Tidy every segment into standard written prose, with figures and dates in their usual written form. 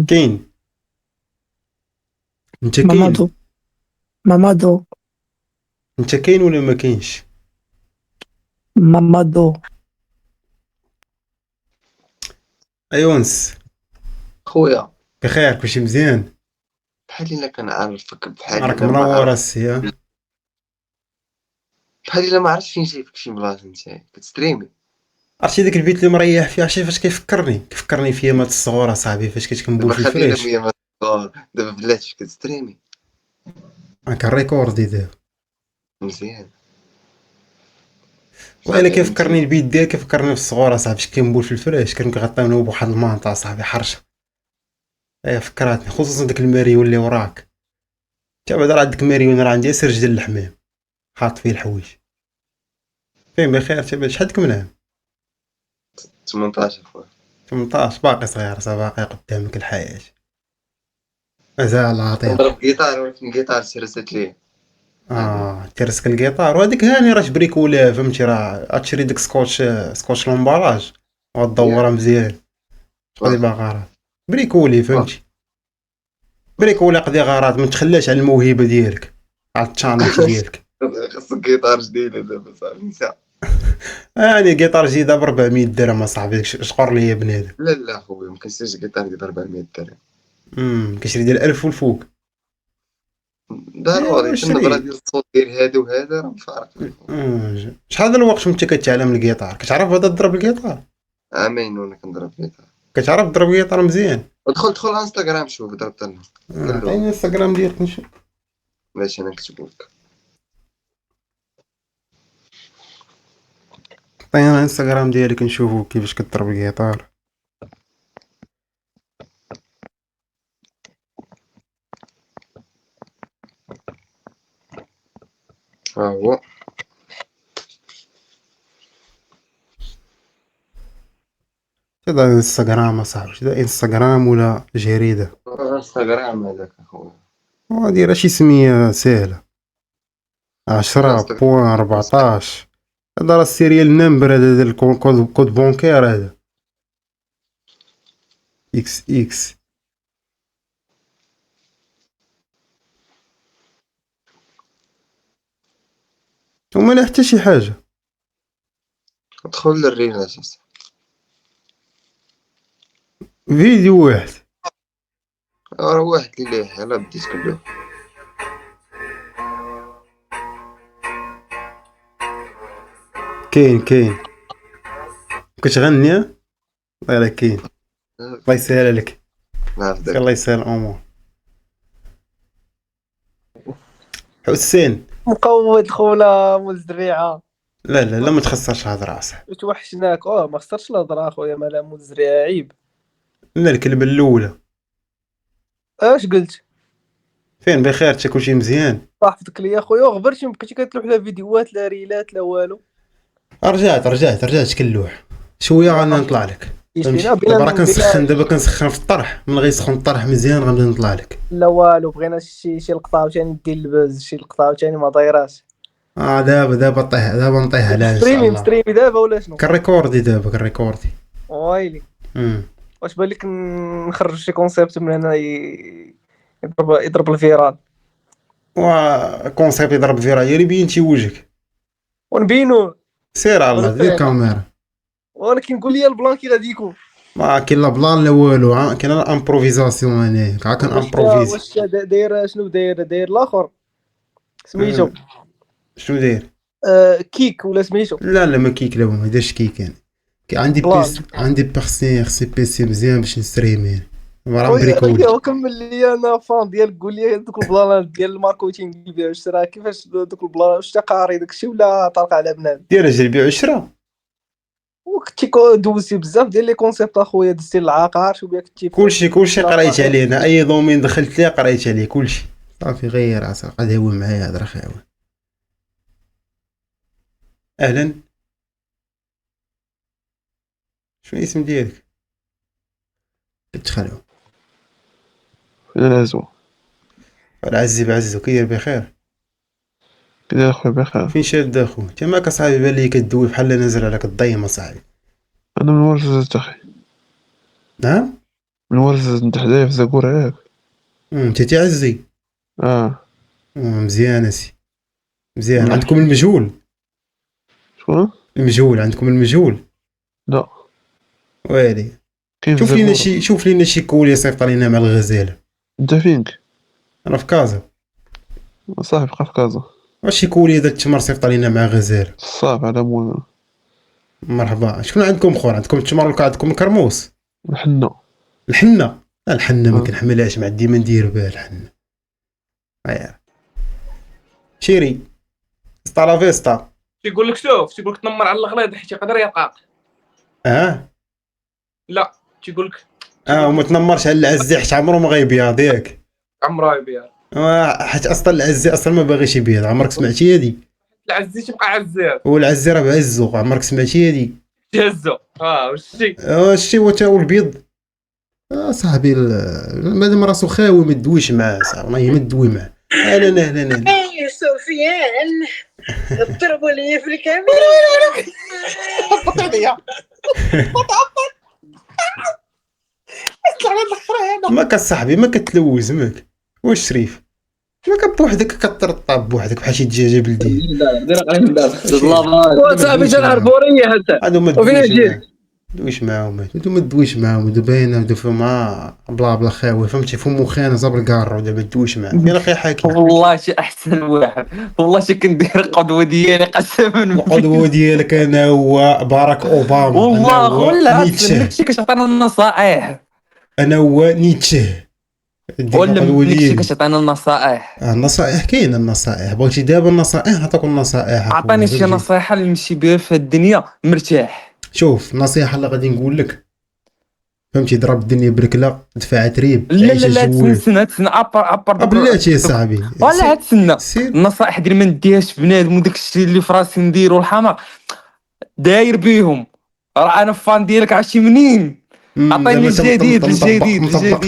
كاين. انت كاين. مامادو. مامادو. انت كاين ولا ما كاينش؟ مامادو. ايونس. خويا، بخير كلشي مزيان. بحال الا كنعرفك، بحال راك الا ما منور عرفت، السيا. بحال الا ما عرفتش فين جايبك شي بلاصه. انت كتستريمي؟ عرفتي داك البيت اللي مريح فيه؟ عرفتي فاش كيفكرني فيا مات الصغور اصاحبي فاش كنت كنبول دابا في خلينا الفريش. مية ما تدور. دابا بلاتي كتستريمي. هاكا الريكوردي دابا. مزيان. وإلا صافي مزيان. كيفكرني البيت ديالك كيفكرني في الصغور اصاحبي فاش كنبول في الفريش كانوا كيغطيونا بواحد المانطا اصاحبي حرشه. ايه فكراتني خصوصا داك الماريون اللي وراك. تا بعدا راه عندك ماريون راه عندي سير جدل الحمام حاط فيه الحوايج. فين بخير تا بعدا شحال ديك من عام؟ 18 خويا. 18 باقي صغير باقي قدامك الحياة. مازال عتيق. كنضرب جيتار، ولكن الجيتار سرست ليه. تيرسك الجيتار وهذيك هاني راه بريكولا فهمتي راه غتشري ديك سكوتش لومباراج وغدورها ياك. مزيان. تقضي واخا. بها غرض بريكولي واخا. فهمتي. بريكولا قضي غرض ما تخلاش على الموهبة ديالك على التشالنج ديالك. خاصك جيتار جديدة دابا صافي نسى. هاني جيتار جديدة ب 400 درهم اصاحبي شقر ليا بنادم. لا لا خويا، ما كنشريش جيتار ديال 400 درهم. كيشري ديال 1000 والفوق. ضروري ايوا حتى النبرة شري. ديال الصوت ديال هذا وهذا راه مفارقين خويا. شحال ديال الوقت وانت كتعلم الجيتار كتعرف هذا تضرب الجيتار؟ عامين وانا كنضرب جيتار. كتعرف تضرب جيتار مزيان؟ ادخل على انستغرام شوف ضربت لنا. عطيني كله. الانستغرام ديالك نشوف. ماشي انا نكتب لك. عطيني الانستغرام ديالك نشوفو كيفاش كضرب الجيتار. ها هو. هذا انستغرام اصاحبي هذا انستغرام ولا جريدة؟ انستغرام هذاك اخويا. ودير شي سمية ساهلة. لا 10.14. هذا راه السيريال نمبر هذا ديال الكود بونكير هذا. اكس اكس. وما لا حتى شي حاجة. ادخل للريلات. فيديو واحد. راه واحد اللي ليه يلاه بديت كله. كاين كتغني الله كاين. الله يسهل عليك. نعرف الله داك. يسهل الامور. حسين. مقود خونا مول الزريعه. لا ما تخسرش هضره اصاحبي. توحشناك. ما خسرتش الهضره اخويا، مالا مول الزريعه عيب. لا الكلمه الاولى. اش قلت؟ فين بخير تا كلشي مزيان؟ صاحبتك ليا خويا وغبرتي، مبقيتي كتلوح لا فيديوهات لا ريلات لا والو. رجعت كنلوح شويه غادي صافي نطلع لك. جيت فهمتي لينا دابا راه بينا كنسخن في الطرح من غير يسخن الطرح مزيان غنبدا نطلع لك. لا والو، بغينا شي لقطه عاوتاني دير الباز، شي لقطه عاوتاني ما دايراش. دابا نطيح عليها ان شاء مستريمي الله. مستريمي دابا ولا شنو؟ كنريكوردي. ويلي. امم واش بالك نخرج شي كونسيبت من هنا يضرب الفيرال وكونسيبت يضرب فيرا يا بينتي وجهك. ونبينو. سير على الله دير كاميرا. ولكن قول لي البلان كي غادي يكون. ما كاين لا بلان لا والو كاين الامبروفيزاسيون هنا امبروفيزي. واش داير شنو داير الاخر سميتو؟ شنو داير؟ كيك ولا سميتو؟ لا ما كيك لا ما دارش كيك يعني. بلان. عندي بيرسي خصي بيسي مزيان باش نستريمي يعني. راه خويا مبريكول. وكمل لي انا فان ديالك، قول لي دوك البلانات ديال الماركتينغ ديال البيع والشراء، كيفاش دوك البلانات، واش قاري داكشي ولا طارق على بنادم؟ دير اجل بيع وشرا. وكنتي دوزتي بزاف ديال لي كونسيبت اخويا، دزتي للعقار شو بيا كنتي كلشي لا قريت فاهم. عليه انا اي دومين دخلت ليه قريت عليه كلشي. صافي غير عسى قد هو معايا هضره خاوي. اهلا. شنو الاسم ديالك؟ كتخلعو. العزوة. العزي بعزو كيداير بخير؟ كدا اخويا بخير. فين شاد اخو انت ماك اصاحبي بان لي كدوي بحال نازل عليك الضيم اصاحبي. انا من ورشة اخي. نعم. من ورز انت حدايا في زاكورة ياك. انت تعزي. مزيان اسي مزيان. عندكم المجهول. شكون؟ المجهول عندكم المجهول. لا ويلي كاين في شوف لينا شي كول يصيفط علينا مع الغزاله. انت فينك؟ انا في كازا. صاحبي بقى في كازا. واش شي كول هذا التمر صيفط علينا مع غزاله. صافي على مونا. مرحبا. شكون عندكم اخر؟ عندكم التمر ولا عندكم الكرموس؟ الحنة. الحنه. لا الحنه ما كنحملهاش، مع ديما ندير بها الحنه. شيري ستا لا فيستا. تيقول لك شوف، تيقول لك تنمر على الغليظ حيت يقدر يلقاك. لا تيقول لك وما تنمرش على العزي حيت عمرو ما غيبيض ياك. عمرها يبيض. حيت اصلا العزي اصلا ما باغيش يبيض. عمرك سمعتي هادي؟ العزي تيبقى عزاز. والعزي راه بعزو. عمرك سمعتي هادي؟ تهزو وشتي. شتي هو تا هو البيض. صاحبي مادام راسو خاوي ما تدويش معاه صاحبي. والله ما تدوي معاه. اهلا اي سفيان اضربوا لي في الكاميرا. هبط عليا ما كصاحبي ما كتلوز ماك. واش شريف ما كبوحدك كترطب بوحدك بحال شي دجاجه بلديه. وصاحبي تنعرف بوريه هسه. هادو ما وفين جيت؟ تدويش معاهم. هادو ما تدويش معاهم. هادو باينه هادو فما بلا خاوي فهمتي. فمو خانه صاب الكار ولا ما تدويش معاهم. فين اخي حاكم؟ والله شي احسن واحد. والله شي كندير القدوه ديالي قسما بالله. القدوه ديالك انا هو باراك اوباما. والله ولا نيتشه كتعطينا النصائح. انا هو نيتشه. ولا نيتشه كتعطينا النصائح. النصائح كاين. النصائح بغيتي دابا النصائح نعطيك النصائح. عطاني شي نصيحه اللي نمشي بها في الدنيا مرتاح. شوف النصيحه اللي غادي نقول لك فهمتي. ضرب الدنيا بركله دفع تريب. لا تسنى ابر بلاتي يا صاحبي. ولا تسنى. النصائح ديال ما نديهاش في بنادم وداك الشيء اللي في راسي نديرو الحماق داير بيهم. راه انا فان ديالك عرفتي منين. عطيني الجديد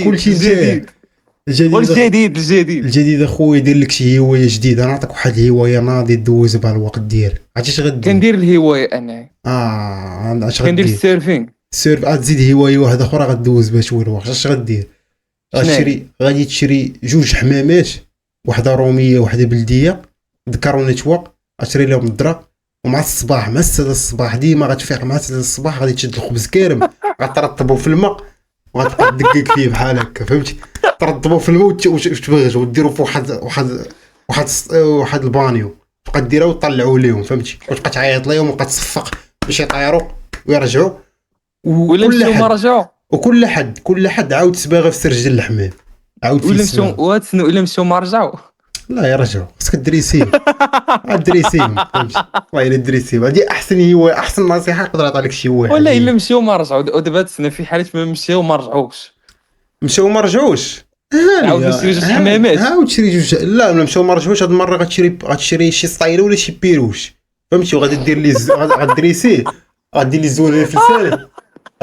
كلشي جديد. الجديد اخويا يدير لك شي هوايه جديده. انا نعطيك واحد الهوايه ناضي دوز بها الوقت ديالك. عرفتي اش غدير؟ كندير الهوايه انا. اش غدير؟ كندير السيرفينغ. تزيد هوايه واحده اخرى غدوز بها شويه الوقت. اش غدير؟ غادي تشري جوج حمامات، وحده روميه وحده بلديه، ذكر ونتوى. غتشري لهم الدرا ومع الصباح مع 6 الصباح ديما غتفيق مع 6 الصباح. غادي تشد الخبز كارم غترطبو في الماء وغتبقى تدقق فيه بحال هكا فهمتي. ترطبو في الماء وتبغج وديرو في واحد البانيو. تبقى ديرها وطلعوا ليهم فهمتي. وتبقى تعيط ليهم وتبقى تصفق باش يطيروا ويرجعوا. ولا ما رجعوا. كل حد عاود تباغي في سرج الحمام. عاود في ولا مشاو ما رجعوا. لا يرجعوا. خصك دريسيهم. دريسيهم فهمتي. والله الا دريسيهم. هذه احسن هو احسن نصيحه نقدر نعطي لك شي واحد. ولا الا مشاو ما رجعوا. ودابا تسنى في حالات ما مشاو ما رجعوش. مشاو ما رجعوش. عاود تشري جوج حمامات. عاود تشري جوج. لا مشاو ما رجعوش. هاد المره غتشري شي سطايله ولا شي بيروش فهمتي. وغادي دير لي غدريسيه. غدير لي الزول في لسانك.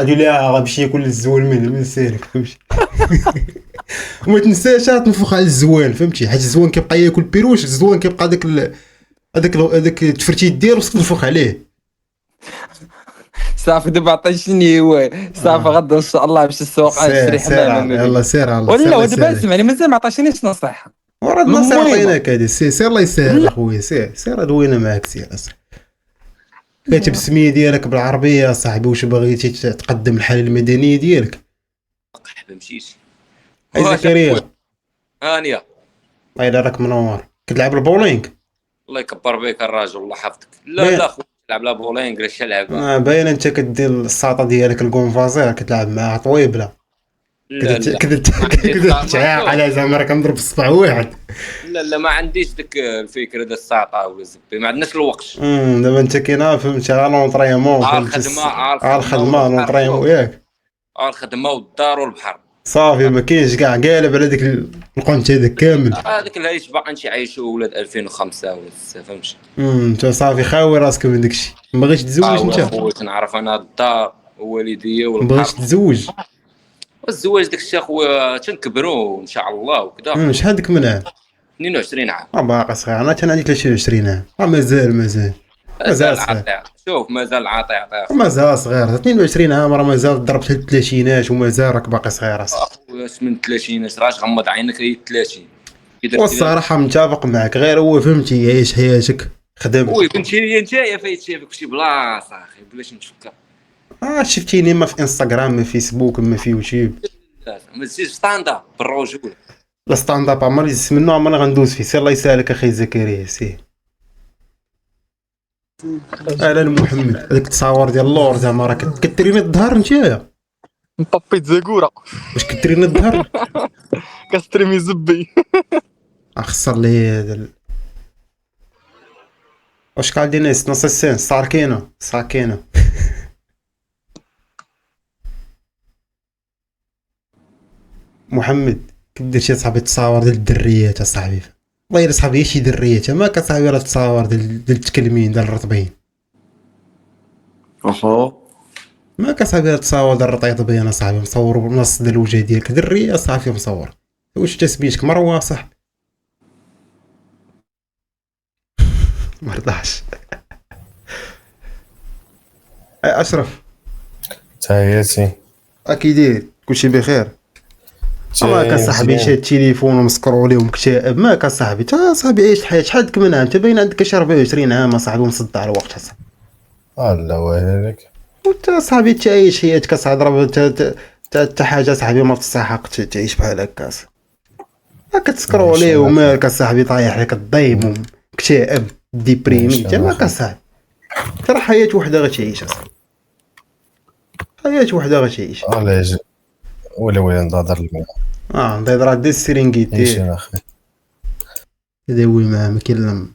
غادي ليها غيمشي ياكل الزوال من لسانك فهمتي. وما تنساش تنفخ على الزوان فهمتي. حيت الزوان كيبقى ياكل بيروش. الزوان كيبقى هذاك التفرتيت ديالو تنفخ عليه. صافي دابا عطيتيني هو صافي غدا ان شاء الله باش السوق نشري حمام. يلا سير ولا دابا اسمعني مازال ما عطيتينيش نصيحه. وراه النصيحه عطيناك هذه. سير الله يسهل اخويا. سير دوينا معاك. سير كاتب السميه ديالك بالعربيه صاحبي. واش بغيتي تقدم الحاله المدنيه ديالك؟ ما مشيتش. اي زكريا هانيه الله يلا راك منور. كتلعب البولينغ؟ الله يكبر بك الراجل الله يحفظك. لا خويا تلعب لا بولينغ لا شلعب. باين انت كدير الساطه ديالك الكونفازير كتلعب معها طويبله. كنت تعاق على زعما راك نضرب الصبع واحد. لا ما عنديش ديك الفكره ديال الساطه ولا الزبي. ما عندناش الوقت. دابا انت كاينه فهمتي على لونطريمون. على الخدمه لونطريمون ياك. الخدمه والدار والبحر. صافي ما كاينش كاع قالب على ديك القنت هذاك كامل. هذاك العيش باقي نشي عايشوا ولاد 2005 ولا 6 فهمتي. انت صافي خاوي راسك من داكشي. ما بغيتش تزوج انت؟ خويا كنعرف انا الدار ووالديا والبحر. ما بغيتش تزوج؟ الزواج داك الشيء خويا تنكبروا ان شاء الله وكذا. شحال ديك من عام؟ 22 عام. باقي صغير. انا عندي 23 عام. مازال مازال صغير. شوف مازال عاطي عطيه. مازال صغير 22 عام راه مازال ضربت الثلاثينات ومازال راك باقي صغير اصاحبي. واش من 30 راش غمض عينك هي 30 كي درتي. والصراحه متفق معك، غير هو فهمتي عيش حياتك خدم. وي كنتي نتايا فايت شافك شي بلاصه اخي بلاش نتفكر. شفتيني ما في انستغرام ما في فيسبوك ما في يوتيوب. ما تزيدش ستاند بالرجوله. لا ستاند اب عمري زدت منه عمري غندوز فيه. سير الله يسالك اخي زكريا سير. اهلا محمد. هذاك التصاور ديال اللور زعما راه كتريني الظهر نتايا. مطبيت زاكورة واش كتريني الظهر؟ كستريمي زبي. اخسر لي هذا واش قال لي ناس نص السنس ساكينه محمد كدير شي صاحبي تصاور ديال الدريات اصاحبي. والله الا صاحبي شي دريات ما كتصاوي راه تصاور ديال التكلمين ديال الرطبين. ما كصاحبي تصاور ديال الرطيطبين اصاحبي مصور بنص ديال الوجه ديالك دريه صافي مصور. واش تسميتك مروه صاحبي؟ مرضاش. اي اشرف تحياتي. اكيد كلشي بخير. ما كصاحبي شاد التليفون ومسكرولي ومكتئب ما كصاحبي تا صاحبي عيش الحياه. شحال ديك من عام انت باين عندك شي 24 عام اصاحبي ومصدع الوقت اصاحبي. الله ويلك. وانت صاحبي تعيش حياتك اصاحبي تا حاجه صاحبي ما تستحق تعيش بحال هكا. ما كتسكرولي ومالك اصاحبي طايح لك الضيم ومكتئب ديبريمي انت ما كصاحبي. ترى حياه وحده غتعيش اصاحبي. حياه وحده غتعيش. علاش ولا نضادر الماء. نضيض دي السرينغيتي ماشي اخي تداوي معاه ما كاين لم.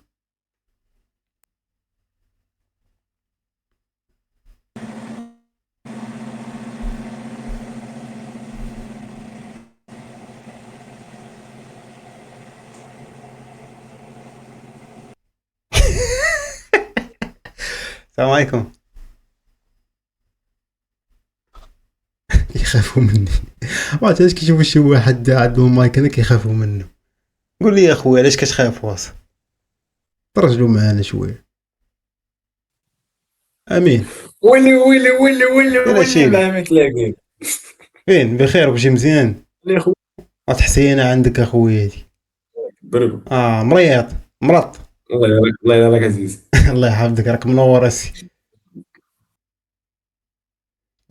السلام عليكم. يخافوا مني ما عرفتش كيشوفوا شي واحد عنده مايك انا كيخافوا منه. قول لي يا خويا علاش كتخاف واصل؟ ترجلوا معانا شويه. امين. ولي ولي ولي ولي فين ولي هادشي؟ ما تلاقي فين بخير وشي مزيان؟ لي خو تحسينه عندك اخويا هادي. بركو مرض الله يراك عزيز. الله يحفظك راك منور اسي.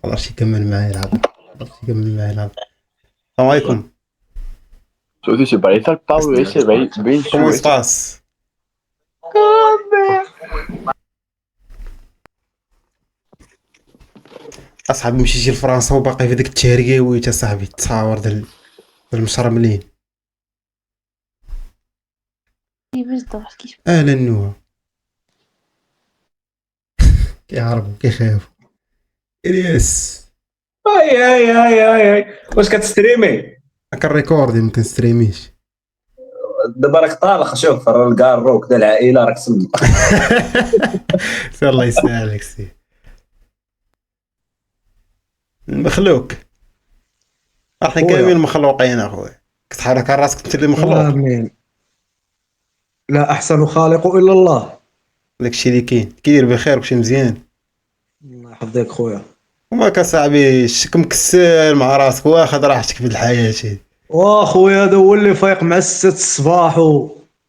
والله شي كمل معايا العب. السلام عليكم. شوفي شي بعيد الطاو ايش بعيد بين كومون سباس؟ اصاحبي مشيتي لفرنسا وباقي في ديك التهريويت اصاحبي تصاور ديال المشرملين. اهلا نوها. كيهربوا كيخافوا. الياس اي واش كتستريمي؟ كنريكوردي ما كنستريميش. دابا راك طالق شوف راه الكارو وكذا العائله راك تسمى. سير الله يسهلك سي المخلوق. احنا كاملين مخلوقين اخويا. كتحرك على راسك انت اللي مخلوق. امين. لا احسن خالق الا الله. داكشي اللي كاين. كيدير بخير وشي مزيان؟ الله يحفظك خويا. وما كصاحبي الشك مكسل مع راسك واخد راحتك في الحياه هادي. واخويا هذا هو اللي فايق مع 6 الصباح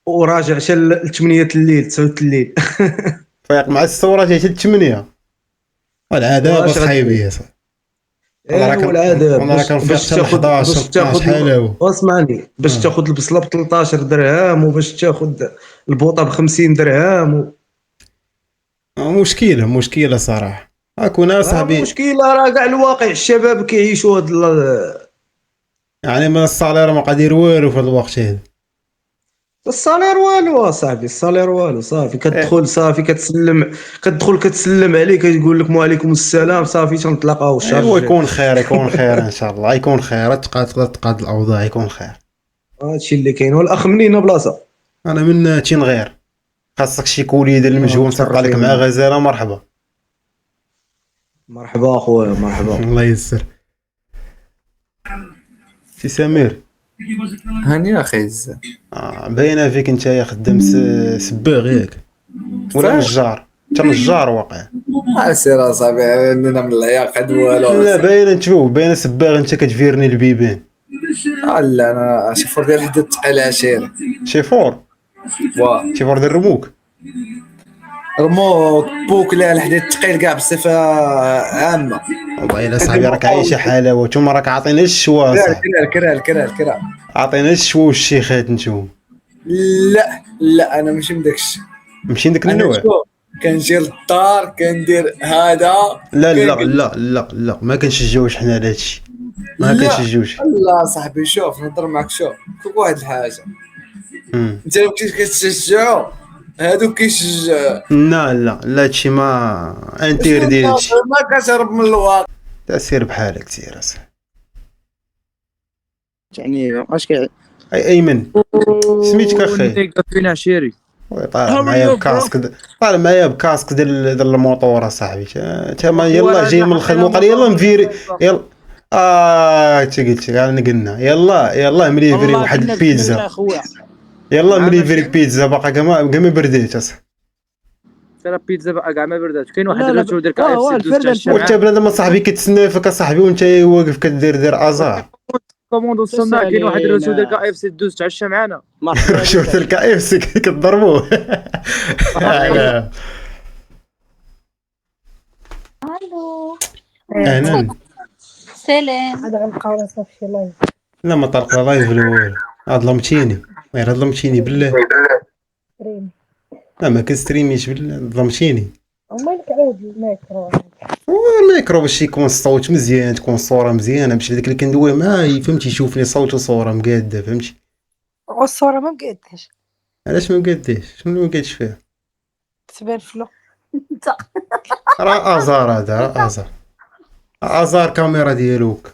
وراجع حتى ل 8 الليل 9 الليل. فايق مع الصوره حتى 8. العذاب اصاحبي يا صاحبي. ايوا العذاب انا راه كنفيق حتى 11 12 حلاوه. اسمعني باش تاخذ البصله ب 13 درهم وباش تاخذ البوطه ب 50 درهم مشكله صراحه. اكون صاحبي مشكله راه كاع الواقع الشباب كيعيشوا هاد يعني من الصالير ما قادير والو في هذا الوقت هذا. الصالير والو صاحبي الصالير والو صافي كتدخل صافي كتدخل كتسلم عليه كيقول لك وعليكم السلام صافي تنطلقوا الشهر. ايوا يكون خير ان شاء الله يكون خير. تقدر تقاد الاوضاع يكون خير. هادشي اللي كاين. والاخ منين بلاصه؟ انا من تينغير. خاصك شي كولي ديال المجهول تلقى لك مع غزاله. مرحبا اخويا مرحبا. الله يسر. سي سمير هاني اخي باينه فيك انت يا خدام سباغ ياك ولا نجار؟ انت نجار واقع. سير اصاحبي عندنا من العياق قد والو. لا باينه نشوف باينه سباغ انت كتفيرني البيبان. لا انا شفور ديال الحديد الثقيل عشيري. شيفور شيفور ديال الرموك رموك بوك لا الحديد الثقيل كاع بصفه عامه. والله الا صاحبي راك عايشه حلاوه نتوما راك عاطينا الشوا الكرا عطينا الشوا والشيخات نتوما. لا انا ماشي من داكشي ماشي داك النوع. كنجي للدار كندير هذا. لا ما كنشجعوش حنا على هادشي ما كنشجعوش. لا صاحبي شوف نهضر معك شوف واحد الحاجه انت لو كنت كتشجعو هادو كيشجعوا. لا هادشي ما انتير ديال هادشي ما كتهرب من الواقع. سير بحالك سير اصاحبي. يعني واش كي ايمن سميتك اخي فينا عشيري طالع معايا بكاسك ديال الموطور اصاحبي. انت يلا جاي من الخدمه وقال يلا مفيري يلا انت قلت انا قلنا يلا مليفري واحد البيتزا يلا مليفري بيتزا باقا كاع ما برديت اصاحبي. ترى بيتزا بقى كاع ما بردات. كاين واحد الرسول ديال كاع وانت بنادم اصاحبي كتسنى فيك اصاحبي وانت واقف كدير ازار كوموندو الصناع. كاين واحد الرسول ديال كاع اف سي دوز تعشى معنا شفت الكا اف سي كتضربوه. الو اهلا سلام. هذا غنبقاو صافي لايف. لا ما طلق لايف الاول ظلمتيني غير ظلمتيني بالله. لا ما كنستريميش بالله ظلمتيني. مالك عاد الميكرو الميكرو باش يكون الصوت مزيان تكون الصوره مزيانه باش داك اللي كندوي معاه فهمتي يشوفني صوت وصوره مقاده فهمتي. والصوره ما مقاداش. علاش ما مقاداش شنو اللي مقادش فيها؟ تبان فلو انت راه ازار هذا راه ازار كاميرا ديالوك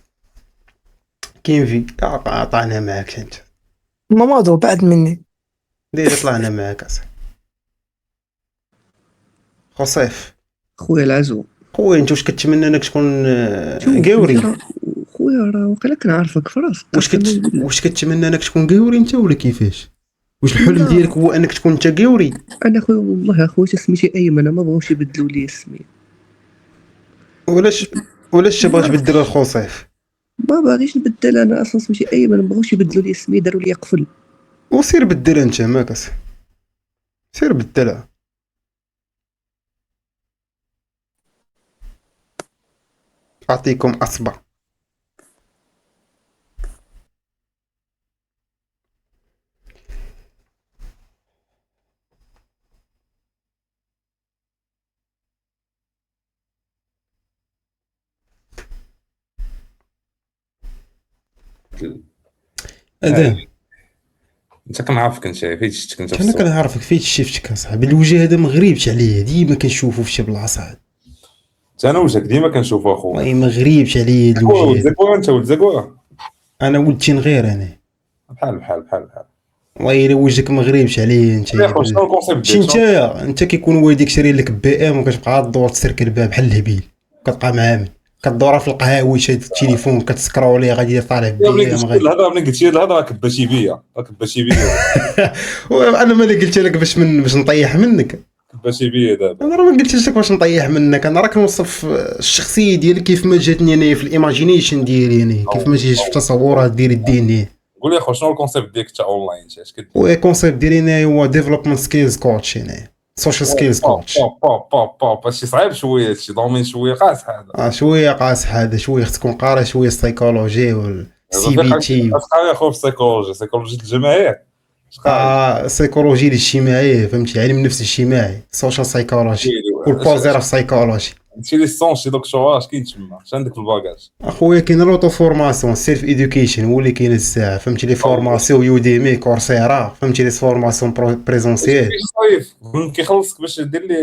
كاين في طعنا معاك انت موضوع بعد مني دير طلعنا معاك اصاحبي. خصيف خويا العزو خويا انت واش كتمنى انك تكون قاوري؟ خويا راه وقيلا كنعرفك في راسك. واش كتمنى انك تكون قاوري انت ولا كيفاش؟ واش الحلم ديالك هو انك تكون انت قاوري؟ انا خويا والله اخويا سميتي ايمن ما بغاوش يبدلوا لي اسمي. ولاش باغي تبدل الخصيف؟ ما باغيش نبدل انا اصلا سميتي ايمن ما بغاوش يبدلوا لي اسمي داروا لي قفل. وسير بدل انت ماكس سير بدلها. اعطيكم اصبع هذا انت كنعرفك انت فين شفتك انت. انا كنعرفك فين شفتك اصاحبي. الوجه هذا ما غريبش عليا ديما كنشوفو في شي بلاصه. انا وجهك ديما كنشوفو اخويا. والله ما غريبش عليا هذا الوجه. زكوا انت ولد زكوا. انا ولد غير انا بحال والله الا وجهك ما غريبش عليا انت. يا خويا شنو الكونسيبت ديالك؟ انت كيكون والديك شاري لك بي ام وكتبقى تدور تسرك الباب بحال الهبيل كتبقى معامل كدورها في القهاوي شاد التليفون كتسكرولي غادي طالع بي ام. الهضره ملي قلتي الهضره كباتي بيا انا مالي قلت لك باش نطيح منك. كباتي بيا دابا انا راه ما قلتش لك باش نطيح منك. انا راه كنوصف الشخصيه ديالك كيف ما جاتني انا في الايماجينيشن ديالي انا كيف ما جات في التصورات ديالي الذهنيه. قول لي اخو شنو الكونسيبت ديالك تاع اونلاين اش كدير؟ الكونسيبت ديالي انا هو ديفلوبمنت سكيلز كوتش يعني سوشيال سكيلز كوتش. هادشي صعيب شويه هادشي دومين شويه قاصح هذا. شويه قاصح هذا شويه خصك تكون قاري شويه سايكولوجي والسي بي تي. اش اخو في سيكولوجي الجماعيه السيكولوجي الاجتماعيه فهمتي علم النفس الاجتماعي سوشيال سايكولوجي والبوزيتيف سايكولوجي. هادشي لي سونشي دكتوراه اش كاين تما اش عندك في الباكاج؟ اخويا كاين لوطو فورماسيون سيلف ايدوكيشن هو اللي كاين الساعه فهمتي لي فورماسيون يوديمي كورسيرا فهمتي لي فورماسيون بريزونسييل. صايف كيخلصك باش دير لي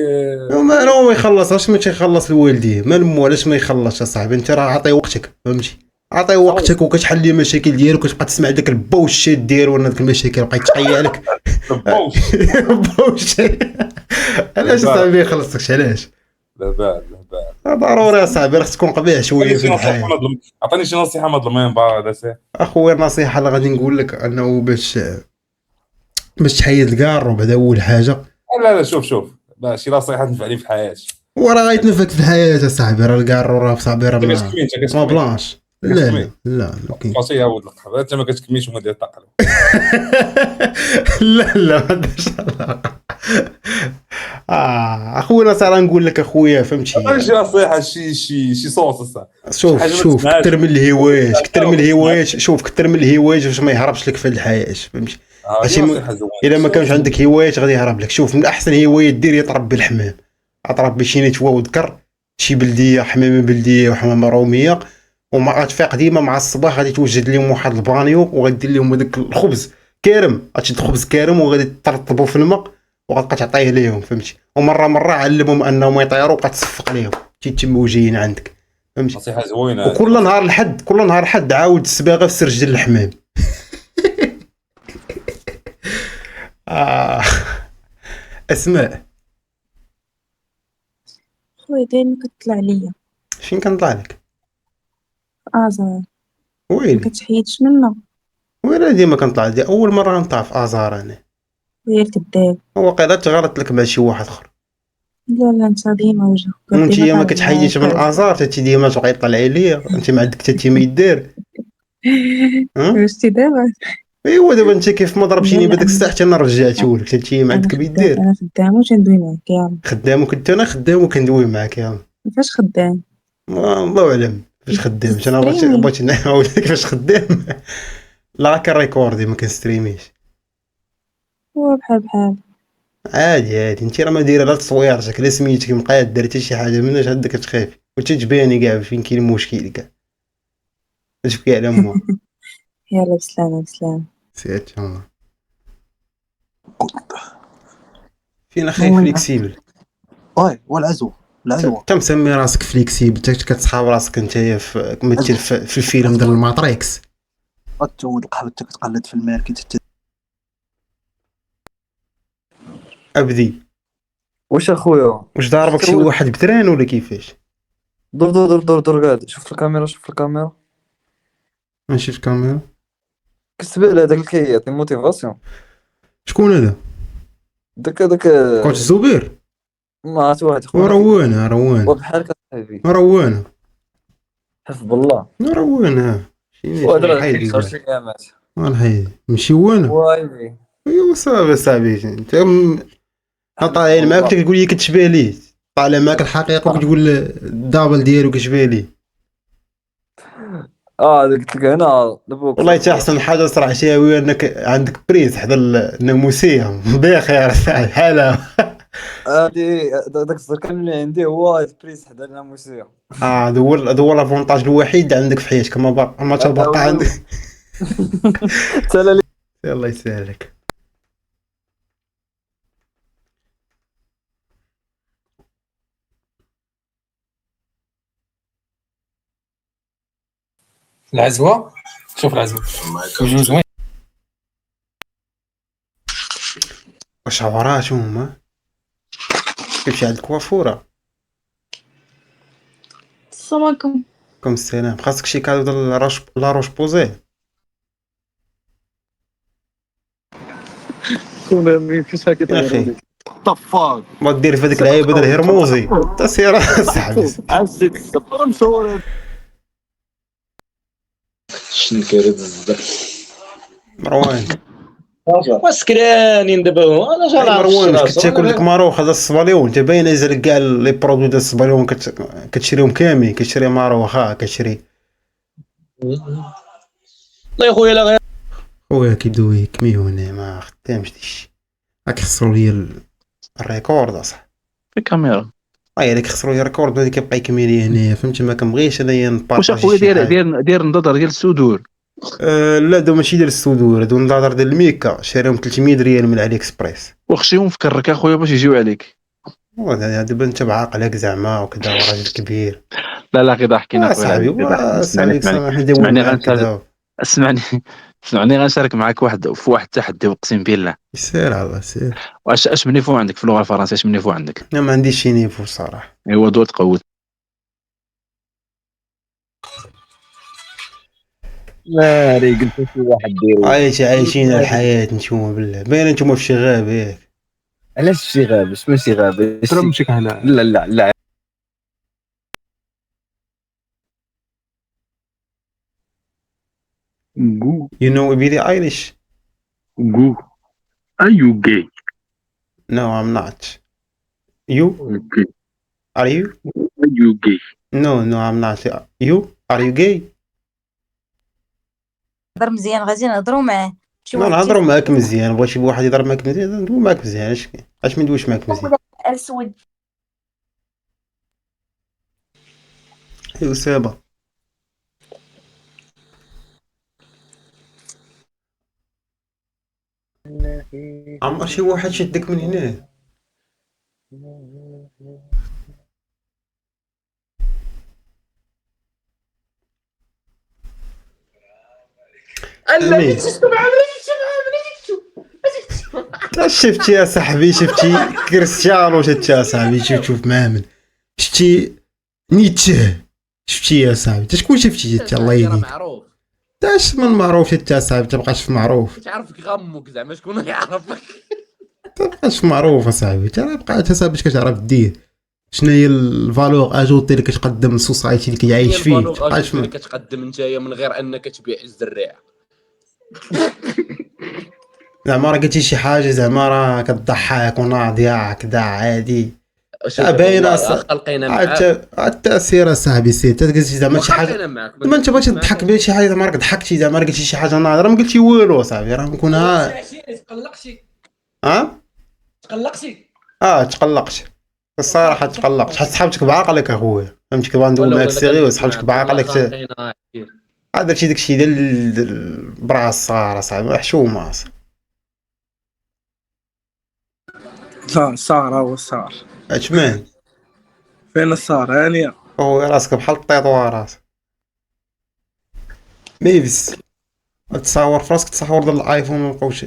ما انا ما يخلص ما تيخلص لوالديه ما مو علاش ما يخلصش اصاحبي. انت راه عطي وقتك فهمتي عطي وقتك وكتحل المشاكل ديالك وكتبقى تسمع داك البوشيت ديالو ولا داك المشاكل بقى يتقيا لك بوشيت. علاش صاحبي يخلصكش علاش؟ لا ضروري اصاحبي راه تكون قبيح شويه في الحياه. عطيني شي نصيحه من هذا المنبر هذا سي اخويا. النصيحه اللي غادي نقول لك انه باش تحيد الكار بعدا اول حاجه. لا شوف شي نصيحه تنفعني في حياتي. وراه غيتنفك في الحياه اصاحبي، راه الكار راه صاحبي راه انت كتكمي، انت ما كتكمي. بلانش. لا لا لا كاين ماشي يا ولد القحبه، انت ما كتكميش وما دير التقلب. لا لا ما عندهاش علاقه. اخويا صار نقول لك اخويا فهمتي. شي نصيحه شي صوص الصح. شوف كثر من الهوايات كثر من الهوايات شوف كثر من الهوايات باش ما يهربش لك في هذه الحياه فهمتي. الا ما كانش عندك هوايات غادي يهرب لك. شوف من احسن هوايات دير تربي الحمام، تربي شي نتوى وذكر شي بلديه، حمامه بلديه وحمامه روميه، وما غتفيق ديما مع الصباح غادي توجد لهم واحد البانيو وغدير لهم هذاك الخبز كارم، غتشد الخبز كارم وغادي ترطبو في الماء وغتبقى تعطيه ليهم فهمتي. ومره علمهم انهم يطيروا وبقى تصفق ليهم تيتموا جايين عندك فهمتي. نصيحه زوينه. وكل نهار الحد عاود السباغه في سرج الحمام. اسماء خويا دايما كتطلع ليا. فين كنطلع لك؟ ازار. ويلي ما كتحيدش منه. وين ديما كنطلع دي اول مره نطلع في ازار انا. ويا الكذاب. هو قيلا تغلط لك مع شي واحد اخر. لا انت ديما وجهك. انت ما كتحيديش من ازار حتى ديما تبقى طالعي ليا. انت ما عندك حتى ما يدير. واش تي دابا؟ ايوا دابا انت كيف ما ضربتيني بديك الساعه حتى انا رجعته لك حتى ما عندك ما يدير. انا خدام وتندوي معاك يلا. خدام وكنت انا خدام وكندوي معاك يلا. كيفاش خدام؟ الله اعلم كيفاش خدام. انا بغيت نعاود كيفاش خدام. لا كنريكوردي ما كنستريميش. هو بحال عادي انت راه ما دايره لا تصويرتك لا سميتك مقاد درتي شي حاجه مناش عندك كتخافي وتتباني كاع فين كاين المشكل كاع تبكي على مو. يلا بسلامه. سير الله. فين اخي فليكسيبل؟ والعزو انت مسمي راسك فليكسيبل انت كتصحاب راسك انت كمثل في الفيلم ديال الماتريكس. تود قحبتك تقلد في الماركت ابدي. واش اخويا واش ضاربك شي واحد بتران ولا كيفاش؟ دور قاعد شوف الكاميرا ماشي في الكاميرا. كتب على هذاك الكيات الموتيفاسيون. شكون هذا؟ داك كوتش الزبير. ما عرفت واحد خويا روان وبحال كصاحبي روان حفظ الله روان وهذا حيد شي كلمات والله ماشي وانا وايلي. ايوا صافي انت طالعين معاك تقول لي كتشبه ليه طالع معاك الحقيقه وكتقول الدابل ديالو كتشبه ليه. قلت لك هنا والله حتى احسن حاجه صراحه شاوي انك عندك بريز حدا الناموسيه بخير صاحبي بحالها. هادي داك الزركان اللي عندي هو بريز حدا الناموسيه. هذا هو الافونتاج الوحيد عندك في حياتك ما تبقى عندك. الله يسهل لك. العزوه شوف العزوه زوين. واش عورات هما كيفاش عند الكوافوره؟ السلام عليكم. كم السلام. خاصك شي كادو ديال لا روش بوزيه. كيفاش هكا يا اخي طفاك ما دير في هذيك العيبه ديال الهرموزي انت سير صاحبي. عزيز الصبر مصور شنو كيريد بزاف مروان واسكرانين دابا انا جا مروان كتاكل لك ماروخ هذا الصباليون انت باين يزال كاع لي برودوي ديال الصباليون كتشريهم كاملين. كتشري ماروخ كتشري الله يا خويا لا غير خويا كيدوي كميوني ما خدامش داكشي. راك خسروا لي الريكورد اصاحبي في الكاميرا. عليك خسروا لي الريكورد هذا كيبقى يكمل لي هنايا فهمتي. ما كنبغيش انايا نبارطاجي. واش اخويا داير نضدر ديال الصدور. لا دو ماشي ديال الصدور هادو نضادر ديال الميكا شاريهم 300 ريال من علي اكسبريس. وخشيهم في كرك اخويا باش يجيو عليك. دابا انت بعقلك زعما وكذا وراجل كبير. لا غير ضحكينا اخويا اسمعني غنشارك معاك في واحد التحدي اقسم بالله. سير على سير. اش من نيفو عندك في اللغه الفرنسيه؟ اش من نيفو عندك؟ انا ما عنديش شي نيفو صراحه. ايوا دور تقود. لا ري قلت شي واحد ديرو عايشين الحياه نتوما بالله باين نتوما في شي غابه ياك. علاش شي غابه ماشي غابه ترمشك هنا. لا لا لا You know Billie Eilish? Are you gay? No, I'm not. You? Okay. Are you? Are you gay? No, I'm not. You? Are you gay? هضر مزيان غادي نهضروا معاه. لا نهضروا معاك مزيان، بغيت شي واحد يهضر معاك مزيان ندوي معاك مزيان. اش ما ندويش معاك مزيان؟ اسود. ايوا سابا. عمر شي واحد شدك من هنا. امين شفتي يا صاحبي، شفتي كريستيانو، شفتي يا صاحبي، شوف مامن، شفتي نيتشه، شفتي يا صاحبي، شكون شفتي الله يهديك. معروف اش من معروف شفتي يا صاحبي، تبقاش في معروف، تعرفك غمك زعما شكون يعرفك. تبقاش في معروف اصاحبي، ترى بقى حساب باش كتعرف دير شنو هي الفالور اجوتي اللي كتقدم للسوسايتي اللي كيعيش فيه. تبقاش اللي كتقدم نتايا من غير انك تبيع الزراعه. زعما راه قلتي شي حاجه زعما راه كتضحك وناضيه كدا عادي باينه التاثير اصاحبي سي قلتي زعما شي حاجه ما انت بغيتي تضحك بها شي حاجه زعما راك ضحكتي زعما راه قلتي شي حاجه ناضيه ما قلتي والو اصاحبي راه نكون تقلقتي تقلقت الصراحه تقلقت حيت صحابتك بعقلك اخويا فهمتي كنبغي ندوي معاك سيريو صحابتك بعقلك درتي داكشي ديال براس صغار اصاحبي حشومه صار هو صار اشمان فين الصار هانيه هو راسك بحال الطيطوه راسك ميفس تصور في راسك تصور ديال الايفون مابقاوش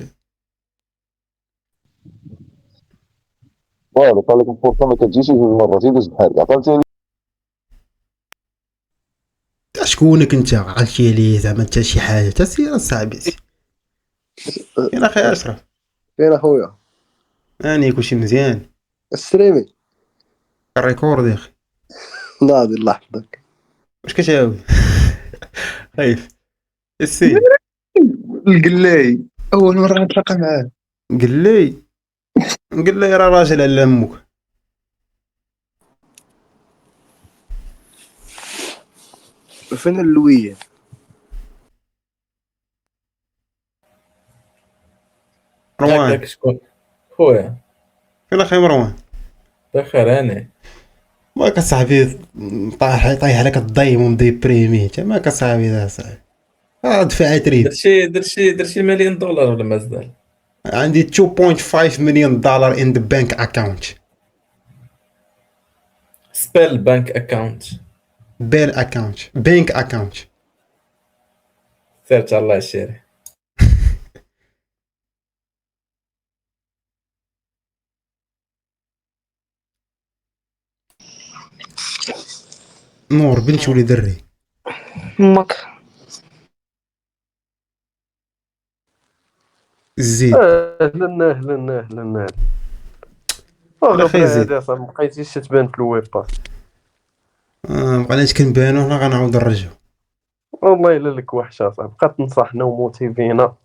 قال لك الفرصه ما كتجيش جوج مرات يدوز بحال عقلتيني. شكونك انت عقلتي عليه زعما انت شي حاجه تا سير صاحبي فين اخي اشرف فين اخويا اني كلشي مزيان السريمي الريكورد يا اخي ناضي الله يحفظك واش كتعاود خايف السي القلاي اول مره نتلاقى معاه قال لي راه راجل على امك فين اللويه مروان شكون خويا فين اخي مروان بخير انا ماك صاحبي طايح عليك الضيم ومديبريمي انت ماك صاحبي ذا صاحبي دفعت ريب درتي مليون دولار ولا مازال عندي 2.5 مليون دولار in the bank account سبيل بانك اكاونت bank account سيرت الله يشيري نور بنت ولي دري امك زيد اهلا اخي زيد ما بقيتيش تبان في الويب باس بقيناش كنبانو حنا غنعاود نرجعو والله الا لك وحشه صاحبي بقات تنصحنا وموتيفينا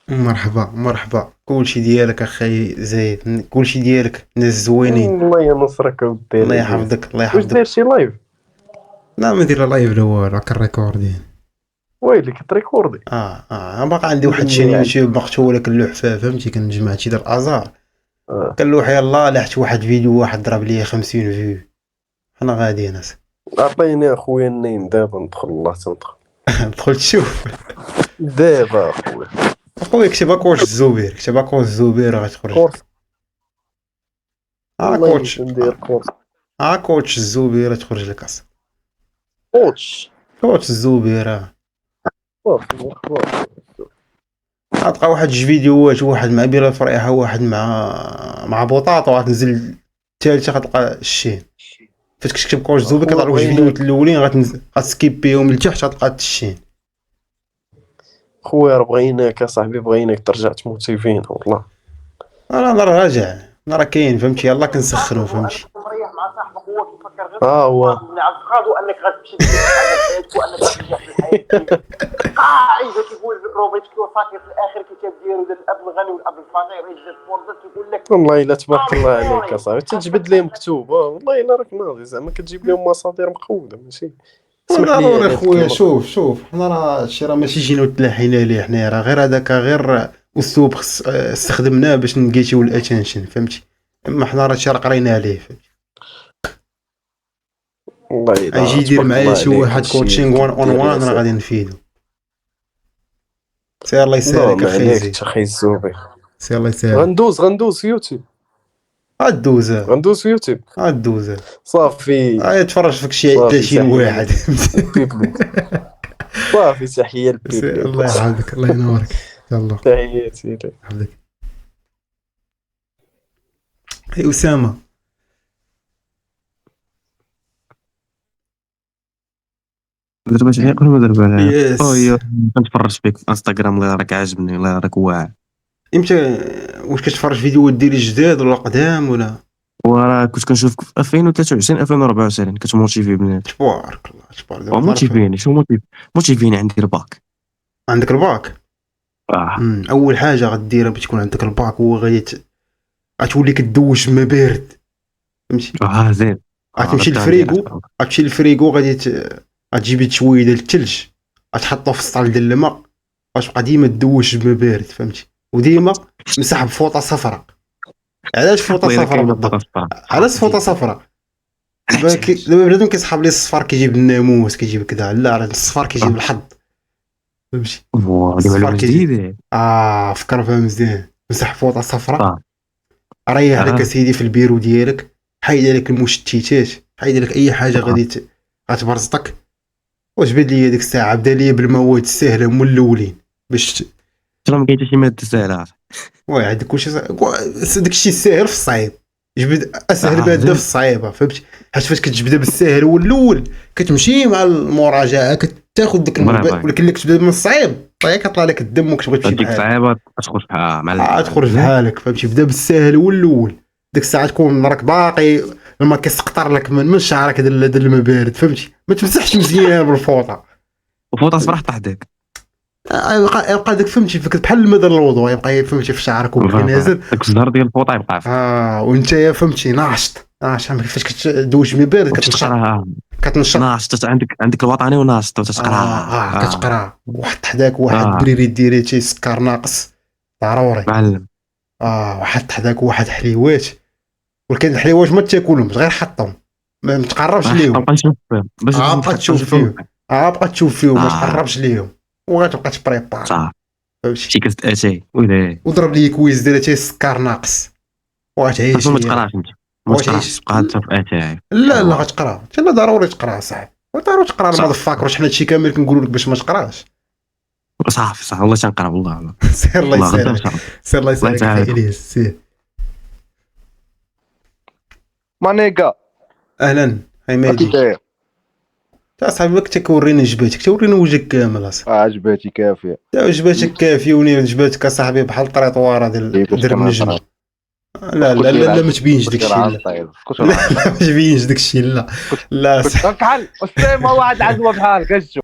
مرحبا كلشي ديالك اخي زيد كلشي ديالك ناس زوينين الله ينصرك اودي الله يحفظك واش داير شي لايف لا ما دير لايف لا والو راك الريكوردين ويلي كتريكوردي باقي عندي واحد الشين يوتيوب مقتول لك اللوحه فهمتي كنجمع شي ديال الازار كنلوح يلاه لاحت واحد فيديو واحد ضرب لي 50 فيو حنا غاديين ناس عطيني اخويا النيم دابا ندخل الله تندخل دخل تشوف دابا اخويا كتب كوش الزبير غتخرج كوتش ندير كورس كوتش الزبير تخرج لك اصلا كوتش الزبير غتلقى واحد جوج فيديوهات واحد مع بلا فريحه واحد مع بطاطا وغتنزل الثالثه غتلقى الشين فاش كتكتب كوش الزبير كيطلعوا جوج فيديوهات الاولين غتسكيبيهم لتحت غتلقى الشين خويا راه بغيناك اصاحبي بغيناك ترجع تموتيفينا والله انا راجع راه كاين فهمتي، يلاه كنسخنوا فهمتي. مريح مع صاحبك هو كيفكر غير هو من اعتقاد وانك غتمشي دير حاجه في حياتك وانك غتنجح في الحياه. قاعده كيقول روبرت كيوساكي في الاخر الكتاب ديالو ديال الاب الغني والاب الفقير يجد فورد كيقول لك والله الا تبارك الله عليك اصاحبي تجبد ليه مكتوب والله الا راك ناضي زعما كتجيب لهم مصادر مقوده ماشي ضروري خويا. شوف حنا راه هادشي راه ماشي جينا وتلاحينا ليه حنايا، راه غير هذاك غير اسلوب استخدمناه باش نجيتيو الاتنشن فهمتي. اما حنا راه هادشي راه قرينا عليه فهمتي. والله الا يجي يدير معايا شي واحد كوتشينغ 1 اون 1 راه غادي نفيدو. سير الله يسهلك اخي زيد. اخي الزوبي سير الله يسهلك. غندوز في يوتيوب غندوز في يوتيوب غدوز صافي تفرج فيك شي 30 واحد صافي تحيه للبيبي. الله يحفظك الله ينورك. يلا تحياتي لك. يحفظك. اي اسامه درت شي قبل ما درت عليها كنتفرج فيك في انستغرام الله راك عاجبني الله راك واعر. امتى واش كتفرج فيديوهات ديالي جداد ولا قدام ولا؟ وراه كنت كنشوفك في 2023 2024 كتموتيفي بنات. تبارك الله موتيفيني شو موتيفيني عندي الباك. عندك الباك؟ اول حاجه غديرها باش تكون عندك الباك هو غتولي كدوش ما بارد فهمتي. زين غتمشي للفريغو غتجيبي شويه ديال الثلج غتحطو في السطال ديال الماء باش تبقى ديما تدوش بما بارد فهمتي. وديما مسح بفوطه صفراء. علاش فوطه صفراء بالضبط؟ علاش فوطه صفراء؟ دابا بنادم كيسحب لي الصفار كيجيب الناموس كيجيب كذا، لا راه الصفار كيجيب الحظ فهمتي. الصفار كيجيب فكر فيها مزيان. مسح فوطه صفراء ريح داك سيدي في البيرو ديالك، حيد لك المشتتات، حيد لك اي حاجه غادي غتبرزطك، وجبد لي ديك الساعه بدا لي بالمواد السهله من الاولين باش ما كاين حتى شي ماده سهله. واه عندك كلشي داكشي الساهل في الصعيب، جبد اسهل ماده في الصعيبه فهمتي. حيت فاش كتجبدها بالساهل هو الاول كتمشي مع المراجعه كتاخذ ديك ولكن اللي كتبدا من الصعيب كطلع لك الدم وكتبغي تمشي ديك الصعيبه تخرج بحال تخرج بحالك فهمتي. بدا بالساهل هو الاول، ديك الساعه تكون راك باقي لما كيسقطر لك من شعرك ديال الماء بارد فهمتي. ما تمسحش مزيان بالفوطه وفوطه صباح طاح ديك يبقى داك فهمتي بحال الماء ديال الوضوء يبقى فهمتي في شعرك وبقى نازل داك الزهر ديال الفوطه يبقى وانت يا فهمتي ناشط فاش كتدوش الماء بارد كتنشط ناشط. عندك الوطني وناشط وتتقرا كتقرا وحط حداك واحد الدريري ديري تي سكر ناقص ضروري معلم. وحط حداك واحد حليوات، ولكن الحليوات ما تاكلهمش غير حطهم ما تقربش ليهم. بقى نشوف فيهم بقى تشوف فيهم ما تقربش ليهم وغتبقى تبريبار صافي شي كاس اتاي وضرب لي كويز ديال اتاي سكر ناقص وغتعيش. ما تقراش انت ما تقراش تبقى حتى في اتاي. لا غتقرا انت ضروري تقرا صاحبي ضروري تقرا المضفاك. واش حنا هادشي كامل كنقولوا لك باش ما تقراش؟ صافي والله تنقرا والله. سير الله يسهلك اخي الياس. سير مانيكا اهلا هاي ماجي صاحبي. ما كنت كورينا جباتك تورينا وجهك كامل اصاحبي. جباتي كافيه جباتك كافيوني. جباتك اصاحبي بحال الطريطواره ديال درب النجم. لا ما تبينش داكشي لا ما تبينش داكشي لا كحل واش ما واحد عزوه بحال كتشوف